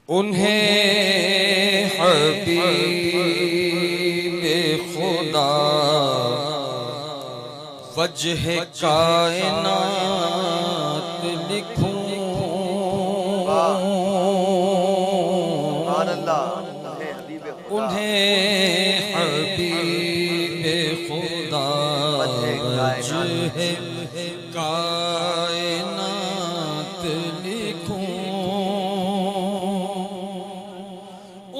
उन्हें हबीब खुदा वजह कायनात लिखूं। उन्हें हबीब खुदा वजह कायनात लिखूं।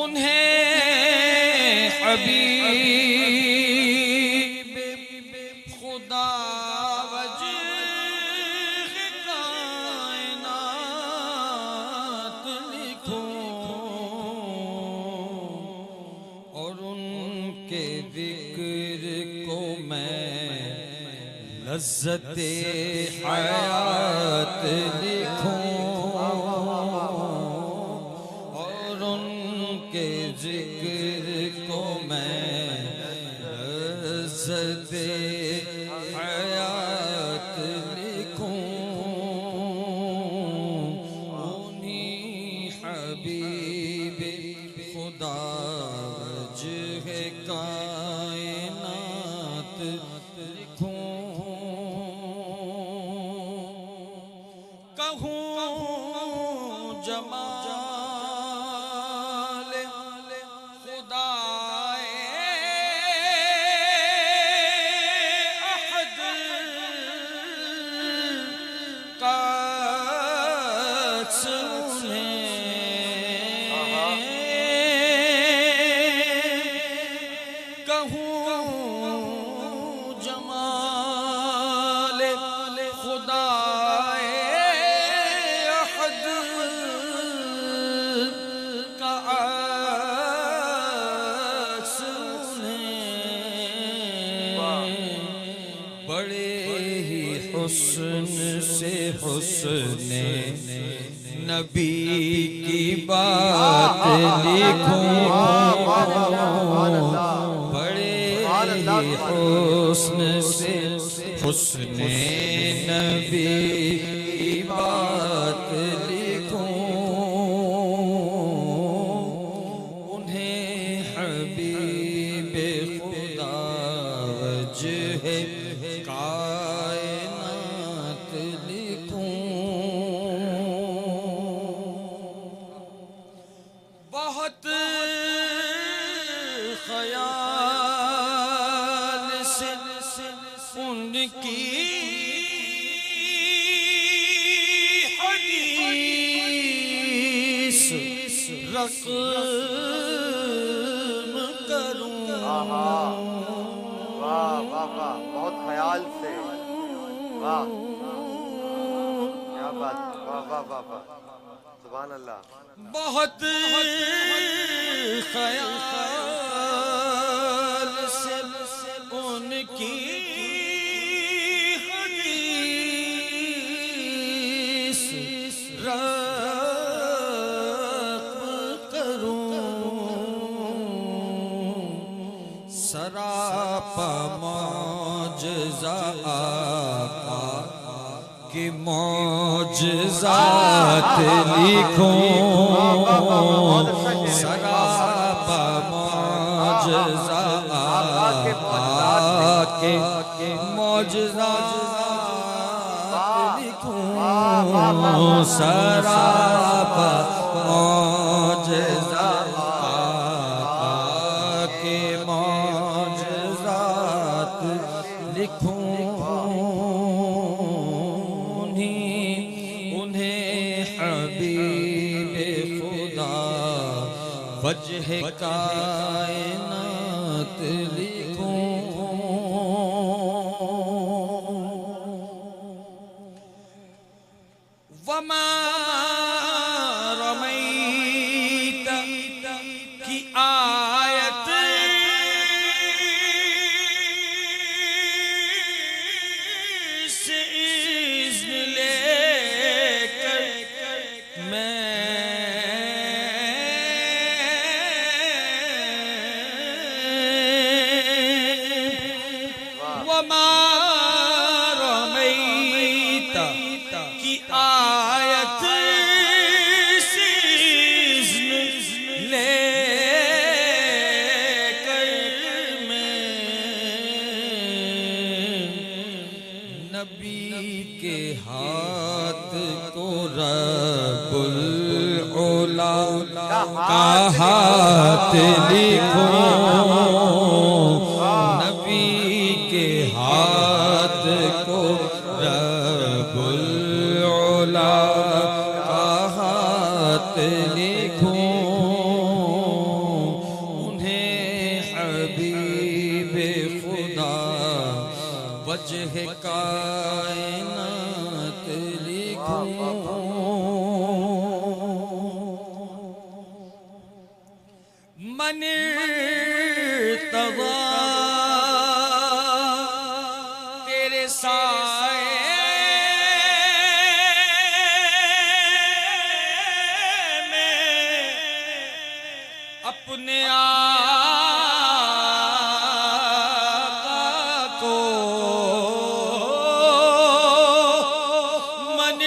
उन्हें हबीब खुदा वजह कायनात लिखूं और उनके जिक्र को मैं लज़्ज़ते हयात लिखूं और उनके जिक्र को मैं लज़्ज़ते हयात लिखूं। उन्हीं हबीब खुदा वजह कायनात लिखूं। कहूँ जमाल खुदाए अहद का कहूँ जमाल खुदाए अहद का अक्स बड़े ही हुस्न से हुस्ने नबी की बात लिखूं। बड़े ही हुस्न से हुस्ने नबी की बात लिखूं। उन्हें हबीब खुदा वजह कायनात लिखूं। बहुत ख्याल से उनकी हदीस रक़्म करूं। वाह वाह वाह, बहुत ख्याल से, वाह क्या बात, वाह वाह वाह वाह, सुभान अल्लाह। बहुत ख्याल से उनकी हदीस रक़्म करूं। सरापा मौजज़ा आका कि मौजज़ात लिखूं। सरापा मौजज़ा आका के मौजज़ात लिखूं। सरापा मौजज़ा आका के मौजज़ात लिखूं। हबीब खुदा वजह कायनात लिखूं। वमा रमैत की आयत से इज़्न लेकर मैं का हाथ लिखूं, नबी के हाथ को रब्बुल उला का हाथ लिखूं, उन्हें हबीब खुदा वजह कायनात लिखूं। मन तवा तेरे साए में अपने आका को मन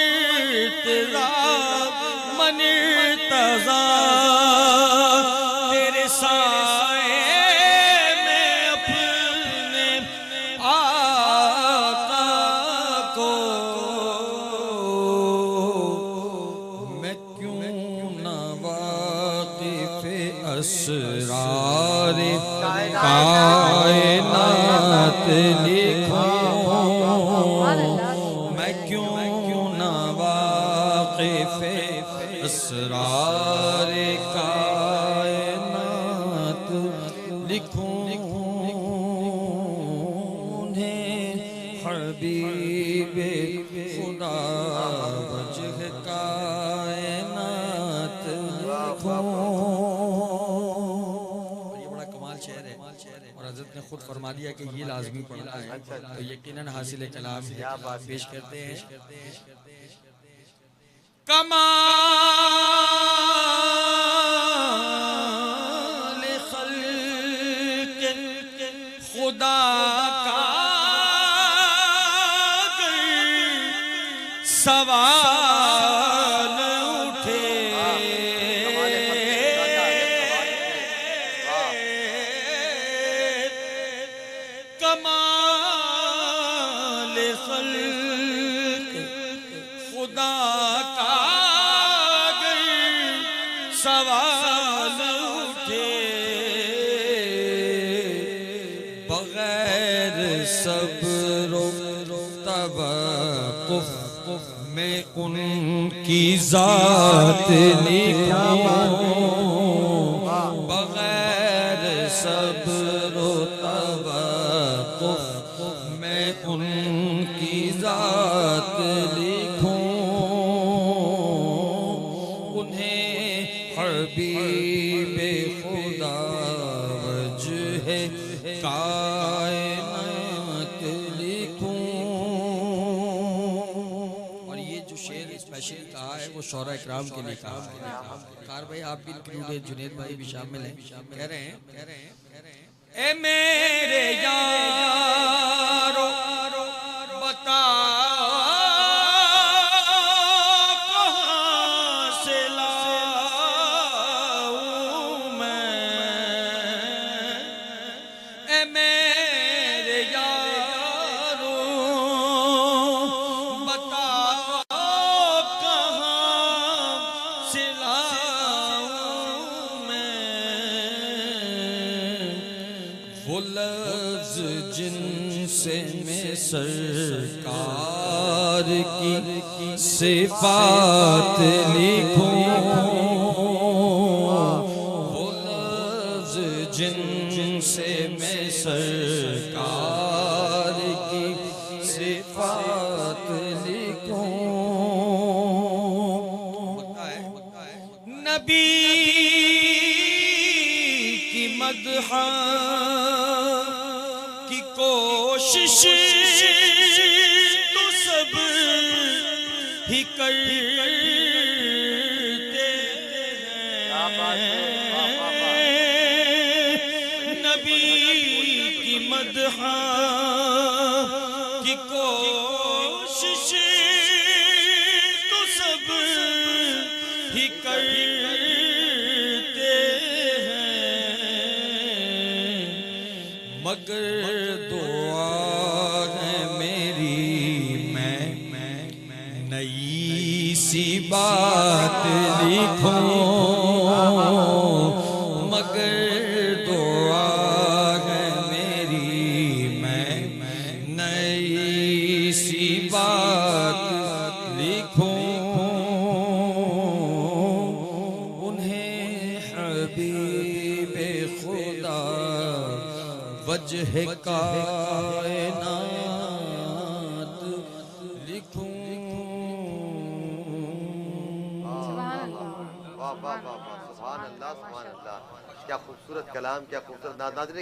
तज़ा तेरे साए में अपने आका को मैं क्यों न वाक़िफ़ असरार कायनात लिखूं, मैं क्यों न वाक़िफ़ असरार कायनात लिखूं, उन्हें हबीब खुदा वजह कायनात लिखूं। ये बड़ा कमाल शेर है और हज़रत ने खुद फरमा दिया कि ये लाज़मी पढ़ना है, तो यकीनन हासिल कलाम पेश करते हैं। कमाल खल्क़ खुदा का सवाल उठे, कमाल खल्क़ खुदा का सवाल उठे, बगैर सब्र तवक़्क़ुफ़ में उनकी ज़ात लिखूं, बगैर सब्र तवक़्क़ुफ़ में उनकी ज़ात लिखूं, उन्हें हबीब खुदा वजह कायनात लिखूं। और ये जो शेर स्पेशल कहा है वो शौरा इकराम के लिए कहा है। कार भाई आप भी इंक्लूडेड, जुनेद भाई भी शामिल हैं। कह रहे हैं ए मेरे यारो बता जिनसे मैं सरकार की सिफात लिखूं, वो लफ्ज़ जिनसे मैं सरकार की सिफात लिखूं, नबी की मदह कोशिश तो सब ही करते हैं, नबी की मदह की कोशिश तो सब ही करते हैं, मगर सी बात लिखूं, बात लिखूं उन्हें हबीबे खुदा वजह कायनात लिखूं। वाह वाह वाह वाह, सुभान अल्लाह सुभान अल्लाह, क्या खूबसूरत कलाम, क्या खूबसूरत नाज़रीन।